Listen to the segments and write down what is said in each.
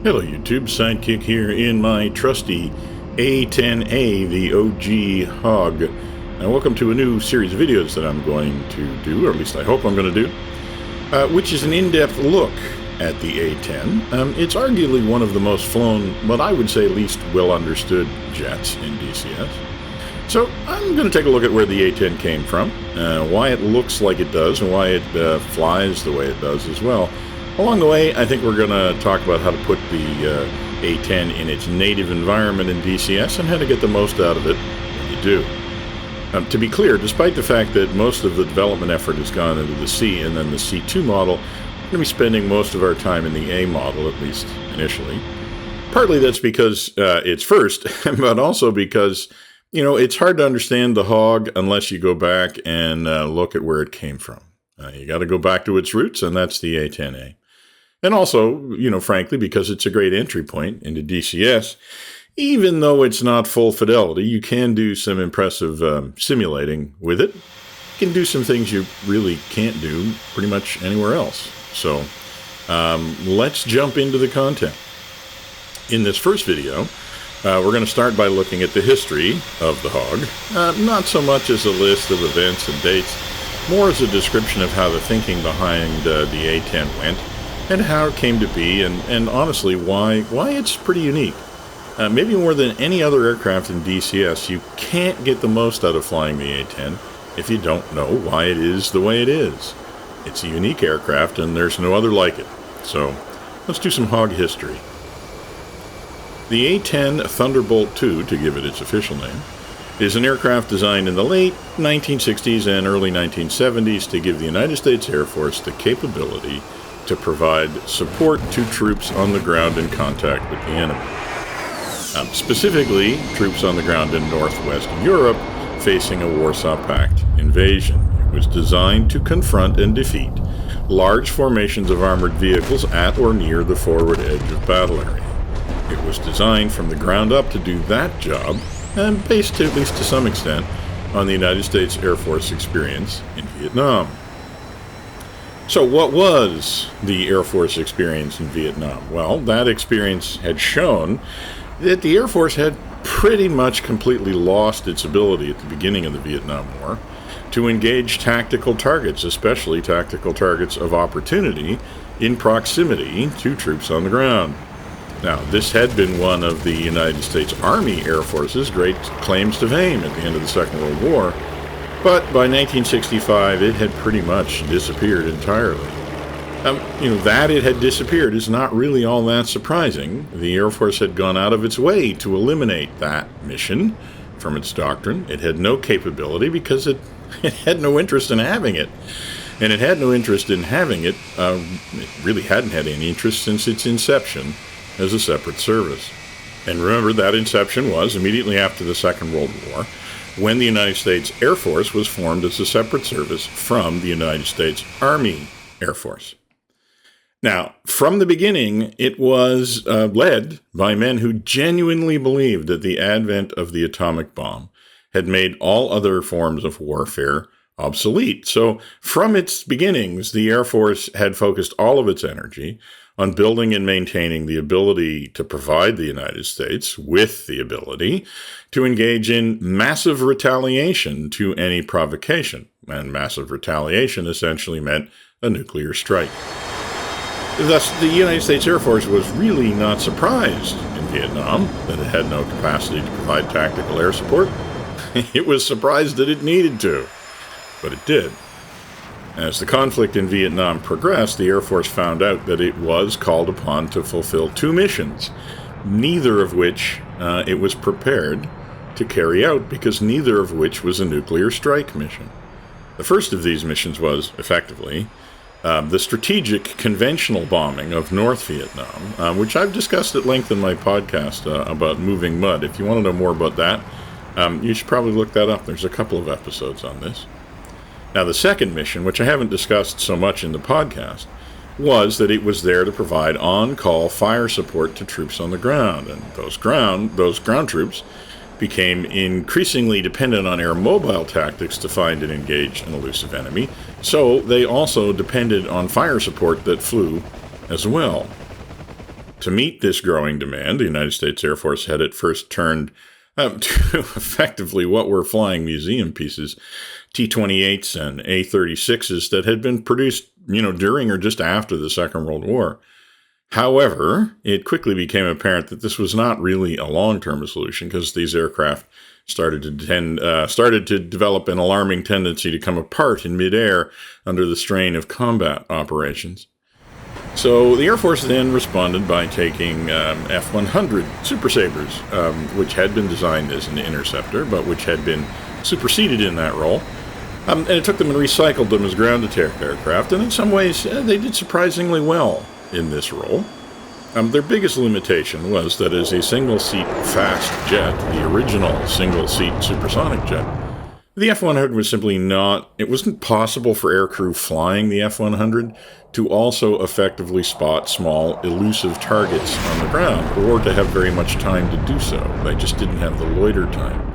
Hello YouTube, Sidekick here in my trusty A10A, the OG Hawg. And welcome to a new series of videos that I'm going to do, or at least I hope I'm going to do, which is an in-depth look at the A10. It's arguably one of the most flown, but I would say least well-understood jets in DCS. So I'm going to take a look at where the A10 came from, why it looks like it does, and why it flies the way it does as well. Along the way, I think we're going to talk about how to put the A10 in its native environment in DCS and how to get the most out of it when you do. To be clear, despite the fact that most of the development effort has gone into the C and then the C2 model, we're going to be spending most of our time in the A model, at least initially. Partly that's because it's first, but also because, it's hard to understand the Hawg unless you go back and look at where it came from. You got to go back to its roots, and that's the A10A. And also, frankly, because it's a great entry point into DCS, even though it's not full fidelity, you can do some impressive simulating with it. You can do some things you really can't do pretty much anywhere else. So let's jump into the content. In this first video, we're going to start by looking at the history of the Hawg. Not so much as a list of events and dates, more as a description of how the thinking behind the A10 went, and how it came to be, and honestly, why it's pretty unique. Maybe more than any other aircraft in DCS, you can't get the most out of flying the A10 if you don't know why it is the way it is. It's a unique aircraft, and there's no other like it. So, let's do some Hawg history. The A10 Thunderbolt II, to give it its official name, is an aircraft designed in the late 1960s and early 1970s to give the United States Air Force the capability to provide support to troops on the ground in contact with the enemy. Specifically, troops on the ground in northwest Europe facing a Warsaw Pact invasion. It was designed to confront and defeat large formations of armored vehicles at or near the forward edge of battle area. It was designed from the ground up to do that job, and based, at least to some extent, on the United States Air Force experience in Vietnam. So what was the Air Force experience in Vietnam? Well, that experience had shown that the Air Force had pretty much completely lost its ability at the beginning of the Vietnam War to engage tactical targets, especially tactical targets of opportunity, in proximity to troops on the ground. Now, this had been one of the United States Army Air Force's great claims to fame at the end of the Second World War, but by 1965 it had pretty much disappeared entirely. That it had disappeared is not really all that surprising. The Air Force had gone out of its way to eliminate that mission from its doctrine. It had no capability because it had no interest in having it. And it had no interest in having it. It really hadn't had any interest since its inception as a separate service. And remember, that inception was immediately after the Second World War, when the United States Air Force was formed as a separate service from the United States Army Air Force. Now, from the beginning, it was led by men who genuinely believed that the advent of the atomic bomb had made all other forms of warfare obsolete. So, from its beginnings, the Air Force had focused all of its energy on building and maintaining the ability to provide the United States with the ability to engage in massive retaliation to any provocation. And massive retaliation essentially meant a nuclear strike. Thus, the United States Air Force was really not surprised in Vietnam that it had no capacity to provide tactical air support. It was surprised that it needed to, but it did. As the conflict in Vietnam progressed, the Air Force found out that it was called upon to fulfill two missions, neither of which it was prepared to carry out, because neither of which was a nuclear strike mission. The first of these missions was, effectively, the strategic conventional bombing of North Vietnam, which I've discussed at length in my podcast about moving mud. If you want to know more about that, you should probably look that up. There's a couple of episodes on this. Now, the second mission, which I haven't discussed so much in the podcast, was that it was there to provide on-call fire support to troops on the ground. And those ground troops became increasingly dependent on air mobile tactics to find and engage an elusive enemy, so they also depended on fire support that flew as well. to meet this growing demand, the United States Air Force had at first turned to effectively what were flying museum pieces, T-28s and A-36s that had been produced, during or just after the Second World War. However, it quickly became apparent that this was not really a long-term solution because these aircraft started to develop an alarming tendency to come apart in midair under the strain of combat operations. So the Air Force then responded by taking F-100 Super Sabres, which had been designed as an interceptor, but which had been superseded in that role. And it took them and recycled them as ground attack aircraft, and in some ways they did surprisingly well in this role. Their biggest limitation was that as a single-seat fast jet, the original single-seat supersonic jet, the F-100 was simply not, it wasn't possible for aircrew flying the F-100 to also effectively spot small, elusive targets on the ground, or to have very much time to do so. They just didn't have the loiter time.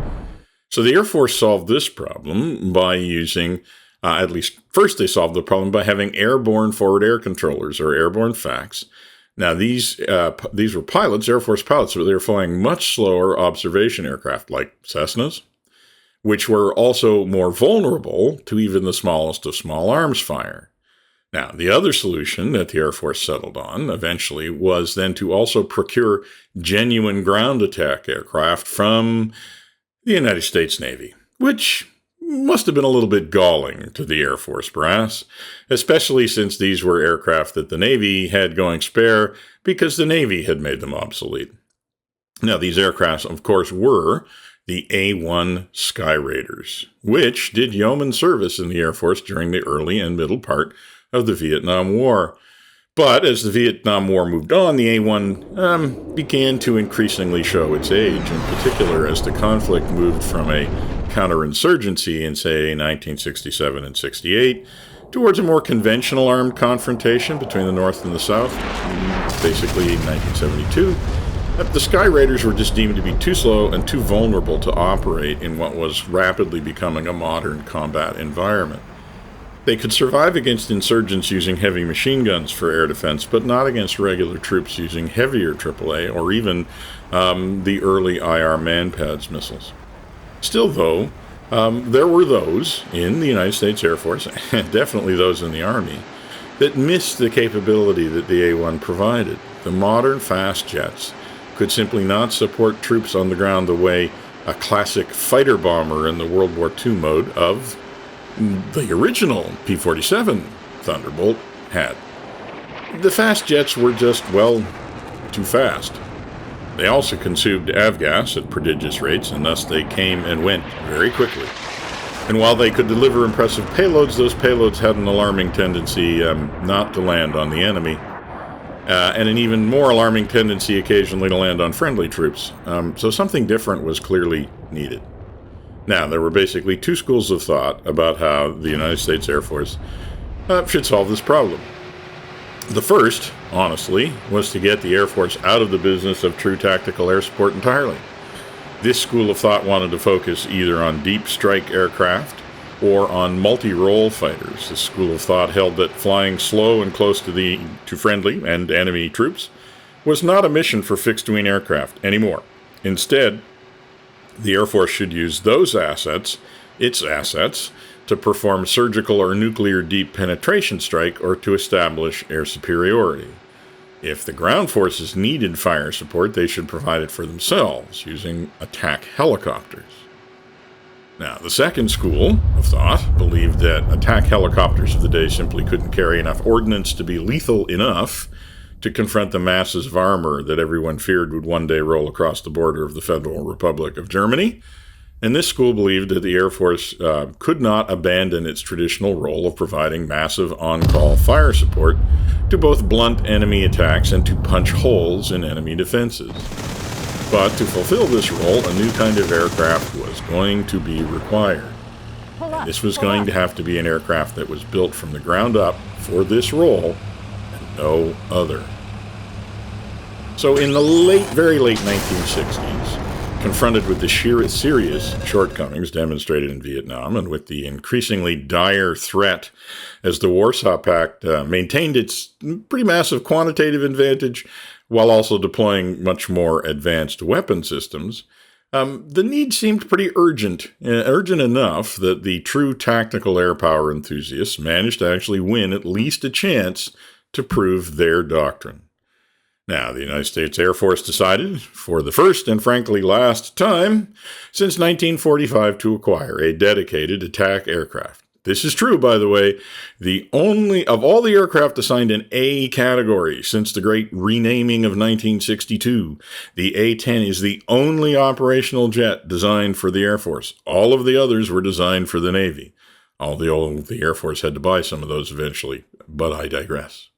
So the Air Force solved this problem by using, at least first they solved the problem by having airborne forward air controllers, or airborne FACs. Now, these were pilots, Air Force pilots, but they were flying much slower observation aircraft like Cessnas, which were also more vulnerable to even the smallest of small arms fire. Now, the other solution that the Air Force settled on eventually was then to also procure genuine ground attack aircraft from the United States Navy, which must have been a little bit galling to the Air Force brass, especially since these were aircraft that the Navy had going spare because the Navy had made them obsolete. Now, these aircraft, of course, were the A-1 Sky Raiders, which did yeoman service in the Air Force during the early and middle part of the Vietnam War. But as the Vietnam War moved on, the A-1 began to increasingly show its age, in particular as the conflict moved from a counterinsurgency in, say, 1967 and 68, towards a more conventional armed confrontation between the North and the South, basically in 1972. The Sky Raiders were just deemed to be too slow and too vulnerable to operate in what was rapidly becoming a modern combat environment. They could survive against insurgents using heavy machine guns for air defense, but not against regular troops using heavier AAA or even the early IR Manpads missiles. Still, though, there were those in the United States Air Force, and definitely those in the Army, that missed the capability that the A-1 provided. The modern fast jets could simply not support troops on the ground the way a classic fighter bomber in the World War II mode of the original P-47 Thunderbolt had. The fast jets were just, too fast. They also consumed avgas at prodigious rates, and thus they came and went very quickly. And while they could deliver impressive payloads, those payloads had an alarming tendency not to land on the enemy, and an even more alarming tendency occasionally to land on friendly troops. So something different was clearly needed. Now, there were basically two schools of thought about how the United States Air Force should solve this problem. The first, honestly, was to get the Air Force out of the business of true tactical air support entirely. This school of thought wanted to focus either on deep strike aircraft or on multi-role fighters. This school of thought held that flying slow and close to friendly and enemy troops was not a mission for fixed-wing aircraft anymore. Instead, the Air Force should use those assets, its assets, to perform surgical or nuclear deep penetration strike or to establish air superiority. If the ground forces needed fire support, they should provide it for themselves using attack helicopters. Now, the second school of thought believed that attack helicopters of the day simply couldn't carry enough ordnance to be lethal enough to confront the masses of armor that everyone feared would one day roll across the border of the Federal Republic of Germany. And this school believed that the Air Force could not abandon its traditional role of providing massive on-call fire support to both blunt enemy attacks and to punch holes in enemy defenses. But to fulfill this role, a new kind of aircraft was going to be required. And this was going to have to be an aircraft that was built from the ground up for this role and no other. So in the very late 1960s, Confronted with the serious shortcomings demonstrated in Vietnam and with the increasingly dire threat as the Warsaw Pact maintained its pretty massive quantitative advantage while also deploying much more advanced weapon systems, the need seemed pretty urgent enough that the true tactical air power enthusiasts managed to actually win at least a chance to prove their doctrine. Now, the United States Air Force decided, for the first and frankly last time since 1945, to acquire a dedicated attack aircraft. This is true, by the way, the only of all the aircraft assigned an A category since the great renaming of 1962. The A-10 is the only operational jet designed for the Air Force. All of the others were designed for the Navy. Although the Air Force had to buy some of those eventually, but I digress.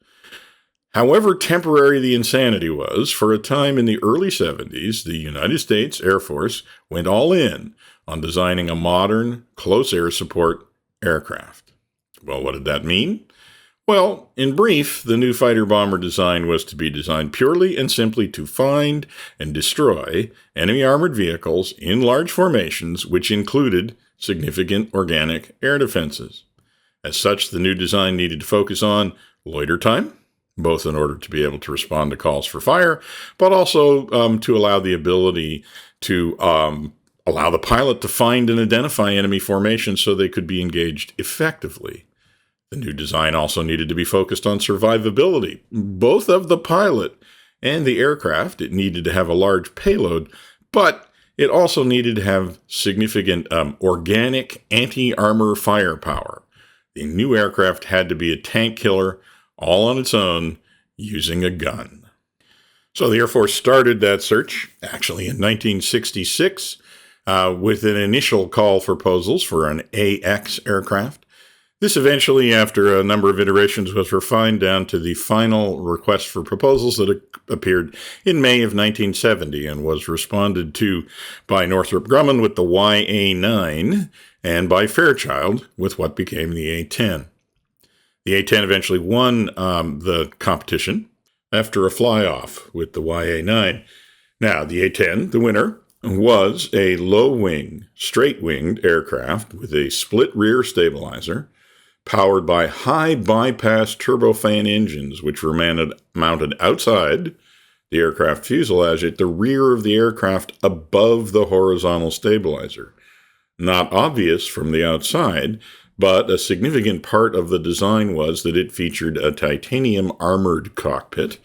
However temporary the insanity was, for a time in the early 70s, the United States Air Force went all in on designing a modern, close air support aircraft. Well, what did that mean? Well, in brief, the new fighter-bomber design was to be designed purely and simply to find and destroy enemy armored vehicles in large formations, which included significant organic air defenses. As such, the new design needed to focus on loiter time, both in order to be able to respond to calls for fire, but also to allow the ability to allow the pilot to find and identify enemy formations so they could be engaged effectively. The new design also needed to be focused on survivability, both of the pilot and the aircraft. It needed to have a large payload, but it also needed to have significant organic anti-armor firepower. The new aircraft had to be a tank killer all on its own, using a gun. So the Air Force started that search, actually in 1966, with an initial call for proposals for an AX aircraft. This eventually, after a number of iterations, was refined down to the final request for proposals that appeared in May of 1970 and was responded to by Northrop Grumman with the YA-9 and by Fairchild with what became the A-10. The A-10 eventually won the competition after a fly-off with the YA-9. Now, the A-10, the winner, was a low-wing, straight-winged aircraft with a split rear stabilizer, powered by high-bypass turbofan engines, which were mounted outside the aircraft fuselage at the rear of the aircraft above the horizontal stabilizer. Not obvious from the outside, but a significant part of the design was that it featured a titanium armored cockpit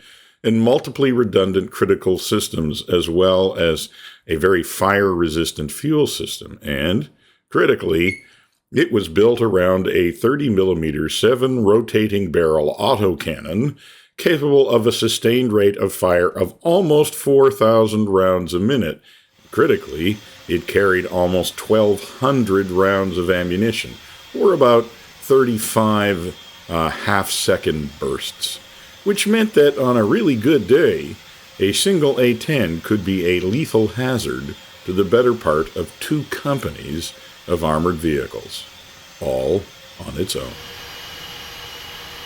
and multiply redundant critical systems, as well as a very fire-resistant fuel system. And, critically, it was built around a 30mm 7-rotating barrel autocannon capable of a sustained rate of fire of almost 4,000 rounds a minute. Critically, it carried almost 1,200 rounds of ammunition, or about 35 half-second bursts, which meant that on a really good day, a single A-10 could be a lethal hazard to the better part of 2 companies of armored vehicles, all on its own.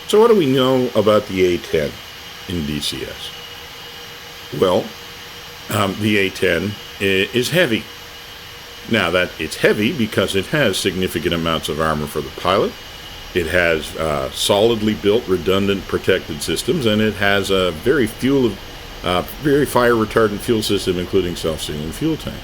So what do we know about the A-10 in DCS? Well, the A-10 is heavy. Now, that it's heavy because it has significant amounts of armor for the pilot. It has solidly built redundant protected systems, and it has a very fire-retardant fuel system, including self-sealing fuel tanks.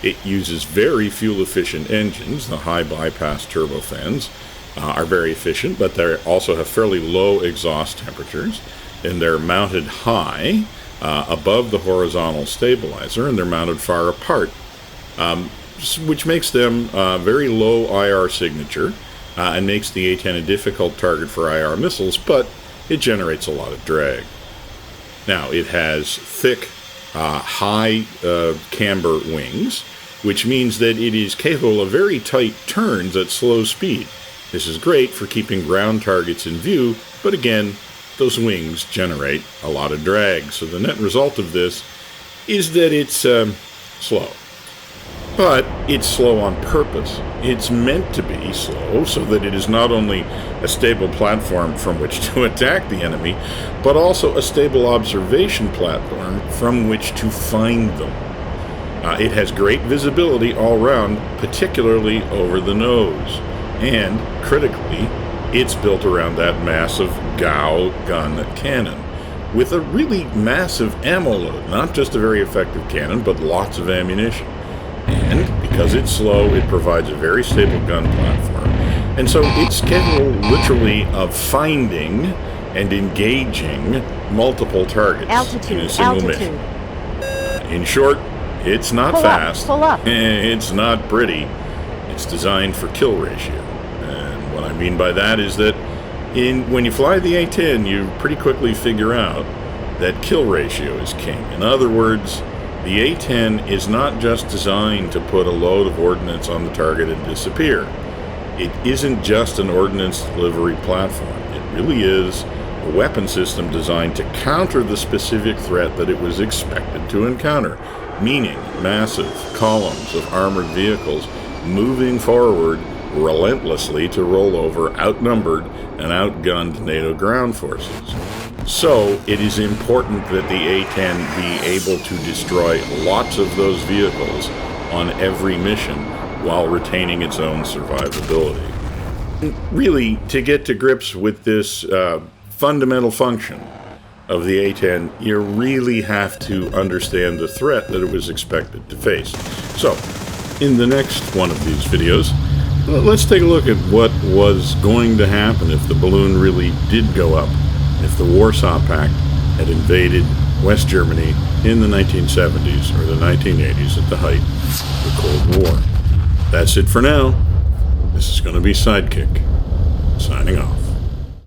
It uses very fuel-efficient engines. The high-bypass turbofans are very efficient, but they also have fairly low exhaust temperatures, and they're mounted high above the horizontal stabilizer, and they're mounted far apart, which makes them very low IR signature and makes the A-10 a difficult target for IR missiles, but it generates a lot of drag. Now, it has thick, high camber wings, which means that it is capable of very tight turns at slow speed. This is great for keeping ground targets in view, but again, those wings generate a lot of drag. So the net result of this is that it's slow. But it's slow on purpose. It's meant to be slow so that it is not only a stable platform from which to attack the enemy, but also a stable observation platform from which to find them. It has great visibility all around, particularly over the nose. And, critically, it's built around that massive Gao gun cannon, with a really massive ammo load. Not just a very effective cannon, but lots of ammunition. And, because it's slow, it provides a very stable gun platform. And so it's capable, literally, of finding and engaging multiple targets in a single mission. In short, it's not fast. Pull up. It's not pretty. It's designed for kill ratio. And what I mean by that is that when you fly the A-10, you pretty quickly figure out that kill ratio is king. In other words, the A-10 is not just designed to put a load of ordnance on the target and disappear. It isn't just an ordnance delivery platform. It really is a weapon system designed to counter the specific threat that it was expected to encounter, meaning massive columns of armored vehicles moving forward relentlessly to roll over outnumbered and outgunned NATO ground forces. So it is important that the A-10 be able to destroy lots of those vehicles on every mission while retaining its own survivability. Really, to get to grips with this fundamental function of the A-10, you really have to understand the threat that it was expected to face. So, in the next one of these videos, let's take a look at what was going to happen if the balloon really did go up, if the Warsaw Pact had invaded West Germany in the 1970s or the 1980s at the height of the Cold War. That's it for now. This is going to be Sidekick, signing off.